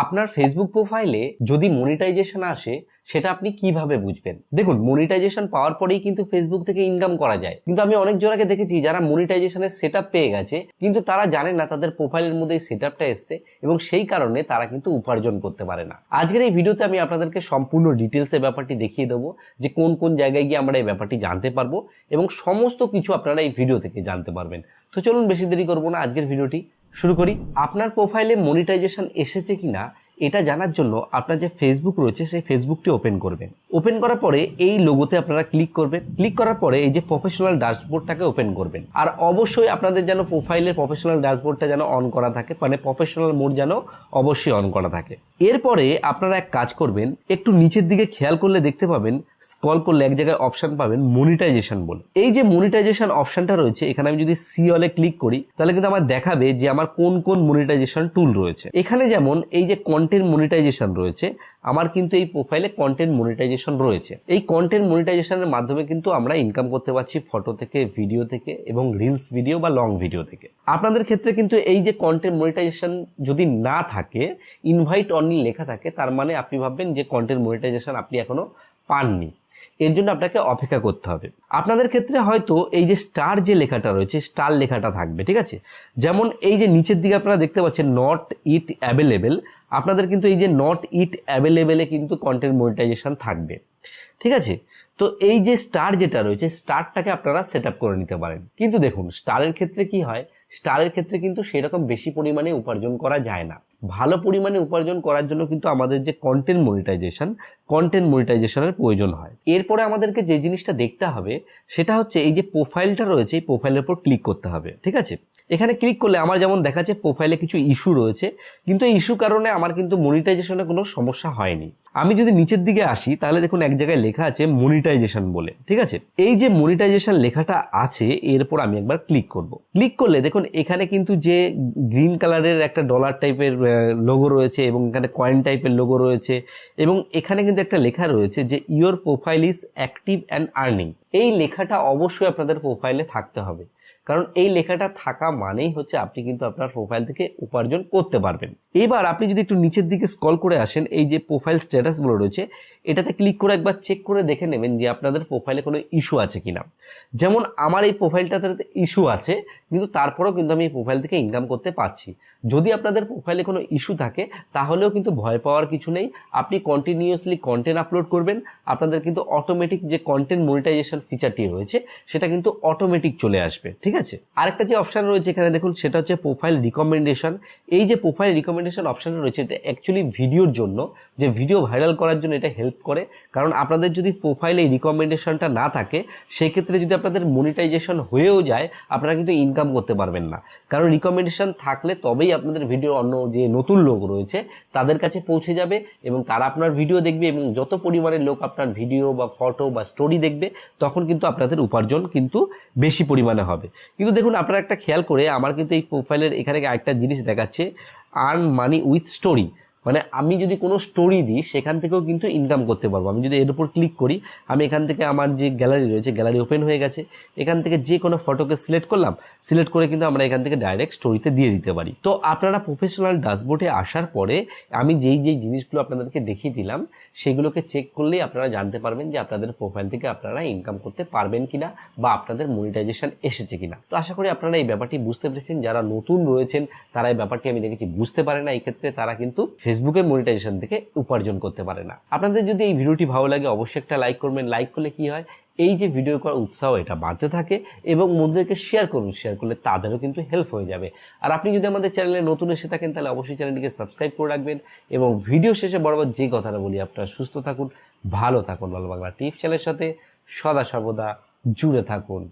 আপনার ফেসবুক প্রোফাইলে যদি মনিটাইজেশন আসে সেটা আপনি কিভাবে বুঝবেন? দেখুন, মনিটাইজেশন পাওয়ার পরেই কিন্তু ফেসবুক থেকে ইনকাম করা যায়, কিন্তু আমি অনেক জনকে দেখেছি যারা মনিটাইজেশনের সেটআপ পেয়ে গেছে কিন্তু তারা জানে না তাদের প্রোফাইলের মধ্যে এই সেটআপটা এসছে এবং সেই কারণে তারা কিন্তু উপার্জন করতে পারে না। আজকের এই ভিডিওতে আমি আপনাদেরকে সম্পূর্ণ ডিটেলসে ব্যাপারটি দেখিয়ে দেবো যে কোন কোন জায়গায় গিয়ে আমরা এই ব্যাপারটি জানতে পারবো এবং সমস্ত কিছু আপনারা এই ভিডিও থেকে জানতে পারবেন। তো চলুন বেশি দেরি করবো না, আজকের ভিডিওটি শুরু করি। আপনার প্রোফাইলে মনিটাইজেশন এসেছে কিনা এটা জানার জন্য আপনার যে ফেসবুক রয়েছে সেই ফেসবুকটি ওপেন করবেন। ওপেন করার পরে এই লোগোতে আপনারা ক্লিক করবেন। ক্লিক করার পরে এই যে প্রফেশনাল ড্যাশবোর্ডটাকে ওপেন করবেন। আর অবশ্যই আপনাদের যেন প্রোফাইলের প্রফেশনাল ড্যাশবোর্ডটা যেন অন করা থাকে, মানে প্রফেশনাল মোড যেন অবশ্যই অন করা থাকে। এরপরে আপনারা এক কাজ করবেন, একটু নিচের দিকে খেয়াল করলে দেখতে পাবেন, স্ক্রল করলে এক জায়গায় অপশন পাবেন মনিটাইজেশন বলে। এই যে মনিটাইজেশন অপশনটা রয়েছে এখানে আমি যদি সি অলে ক্লিক করি তাহলে কিন্তু আমার দেখাবে যে আমার কোন কোন মনিটাইজেশন টুল রয়েছে। এখানে যেমন এই যে কন্টেন্ট মনিটাইজেশন রয়েছে, আমার কিন্তু এই প্রোফাইলে কন্টেন্ট মনিটাইজেশন রয়েছে। এই কন্টেন্ট মনিটাইজেশনের মাধ্যমে কিন্তু আমরা ইনকাম করতে পারছি ফটো থেকে, ভিডিও থেকে এবং রিলস ভিডিও বা লং ভিডিও থেকে। আপনাদের ক্ষেত্রে কিন্তু এই যে কন্টেন্ট মনিটাইজেশন যদি না থাকে, ইনভাইট অনলি লেখা থাকে, তার মানে আপনি ভাববেন যে কন্টেন্ট মনিটাইজেশন আপনি এখনো পাননি। এর জন্য আপনাকে অপেক্ষা করতে হবে। আপনাদের ক্ষেত্রে হয়তো এই যে স্টার যে লেখাটা রয়েছে, স্টার লেখাটা থাকবে, ঠিক আছে? যেমন এই যে নিচের দিকে আপনারা দেখতে পাচ্ছেন নট ইট অ্যাভেলেবেল, আপনাদের কিন্তু এই যে নট ইট অ্যাভেলেবেলে কিন্তু কন্টেন্ট মনিটাইজেশন থাকবে, ঠিক আছে? তো এই যে স্টার যেটা রয়েছে, স্টারটাকে আপনারা সেট আপ করে নিতে পারেন। কিন্তু দেখুন, স্টারের ক্ষেত্রে কি হয়, স্টারের ক্ষেত্রে কিন্তু সেরকম বেশি পরিমাণে উপার্জন করা যায় না। ভালো পরিমাণে উপার্জন করার জন্য কিন্তু আমাদের যে কন্টেন্ট মনিটাইজেশনের প্রয়োজন হয়। এরপরে আমাদেরকে যে জিনিসটা দেখতে হবে সেটা হচ্ছে এই যে প্রোফাইলটা রয়েছে, এই প্রোফাইলের উপর ক্লিক করতে হবে, ঠিক আছে? এখানে ক্লিক করলে আমার যেমন দেখাচ্ছে প্রোফাইলে কিছু ইস্যু রয়েছে, কিন্তু এই ইস্যু কারণে আমার কিন্তু মনিটাইজেশনে কোনো সমস্যা হয়নি। আমি যদি নিচের দিকে আসি তাহলে দেখুন এক জায়গায় লেখা আছে মনিটাইজেশন বলে, ঠিক আছে? এই যে মনিটাইজেশন লেখাটা আছে এরপর আমি একবার ক্লিক করব। ক্লিক করলে দেখুন এখানে কিন্তু যে গ্রিন কালারের একটা ডলার টাইপের লোগো রয়েছে এবং এখানে কয়েন টাইপের লোগো রয়েছে এবং এখানে কিন্তু একটা লেখা রয়েছে যে your profile is active and earning. এই লেখাটা অবশ্যই আপনাদের প্রোফাইলে থাকতে হবে, কারণ এই লেখাটা থাকা মানেই হচ্ছে আপনি কিন্তু আপনার প্রোফাইল থেকে উপার্জন করতে পারবেন। এবার আপনি যদি একটু নিচের দিকে স্ক্রল করে আসেন, এই যে প্রোফাইল স্ট্যাটাসগুলো রয়েছে এটাতে ক্লিক করে একবার চেক করে দেখে নেবেন যে আপনাদের প্রোফাইলে কোনো ইস্যু আছে কিনা। যেমন আমার এই প্রোফাইলটাতে ইস্যু আছে, কিন্তু তারপরেও কিন্তু আমি এই প্রোফাইল থেকে ইনকাম করতে পারছি। যদি আপনাদের প্রোফাইলে কোনো ইস্যু থাকে তাহলেও কিন্তু ভয় পাওয়ার কিছু নেই, আপনি কন্টিনিউয়াসলি কন্টেন্ট আপলোড করবেন, আপনাদের কিন্তু অটোমেটিক যে কন্টেন্ট মনিটাইজেশন ফিচারটি রয়েছে সেটা কিন্তু অটোমেটিক চলে আসবে, ঠিক আছে? আরেকটা যে অপশন রয়েছে এখানে দেখুন সেটা হচ্ছে প্রোফাইল রিকমেন্ডেশন। এই যে প্রোফাইল রিকমেন্ডেশন অপশনটা রয়েছে এটা অ্যাকচুয়ালি ভিডিওর জন্য, যে ভিডিও ভাইরাল করার জন্য এটা হেল্প করে। কারণ আপনাদের যদি প্রোফাইলে এই রিকমেন্ডেশনটা না থাকে সেই ক্ষেত্রে যদি আপনাদের মনিটাইজেশন হয়েও যায় আপনারা কিন্তু ইনকাম করতে পারবেন না, কারণ রিকমেন্ডেশন থাকলে তবেই আপনাদের ভিডিও অন্য যে নতুন লোক রয়েছে তাদের কাছে পৌঁছে যাবে এবং তারা আপনার ভিডিও দেখবে এবং যত পরিমাণে লোক আপনার ভিডিও বা ফটো বা স্টোরি দেখবে তখন কিন্তু আপনাদের উপার্জন কিন্তু বেশি পরিমাণে হবে। কিন্তু দেখুন আপনারা একটা খেয়াল করে আমার কিন্তু এই প্রোফাইলের এখানে আরেকটা জিনিস দেখাচ্ছে, আর্ন মানি উইথ স্টোরি, মানে আমি যদি কোনো স্টোরি দিই সেখান থেকেও কিন্তু ইনকাম করতে পারবো। আমি যদি এর উপর ক্লিক করি, আমি এখান থেকে আমার যে গ্যালারি রয়েছে গ্যালারি ওপেন হয়ে গেছে, এখান থেকে যে কোনো ফটোকে সিলেক্ট করলাম, সিলেক্ট করে কিন্তু আমরা এখান থেকে ডাইরেক্ট স্টোরিতে দিয়ে দিতে পারি। তো আপনারা প্রফেশনাল ড্যাশবোর্ডে আসার পরে আমি যেই জিনিসগুলো আপনাদেরকে দেখিয়ে দিলাম সেগুলোকে চেক করলেই আপনারা জানতে পারবেন যে আপনাদের প্রোফাইল থেকে আপনারা ইনকাম করতে পারবেন কিনা বা আপনাদের মনিটাইজেশন এসেছে কিনা। তো আশা করি আপনারা এই ব্যাপারটি বুঝতে পেরেছেন। যারা নতুন রয়েছেন তারা এই ব্যাপারটি আমি দেখেছি বুঝতে পারে না, এই ক্ষেত্রে তারা কিন্তু ফেসবুকের মনিটাইজেশন থেকে উপার্জন করতে পারে না। আপনাদের যদি এই ভিডিওটি ভালো লাগে অবশ্যই একটা লাইক করবেন। লাইক করলে কি হয়, এই যে ভিডিও করার উৎসাহ এটা বাড়তে থাকে এবং বন্ধুদেরকে শেয়ার করুন, শেয়ার করলে তাদেরও কিন্তু হেল্প হয়ে যাবে। আর আপনি যদি আমাদের চ্যানেলে নতুন এসে থাকেন তাহলে অবশ্যই চ্যানেলটিকে সাবস্ক্রাইব করে রাখবেন এবং ভিডিও শেষে বরাবর যে কথাটা বলি, আপনারা সুস্থ থাকুন, ভালো থাকুন, ভালো বাংলা টিপস চ্যানেলের সাথে সদা সর্বদা জুড়ে থাকুন।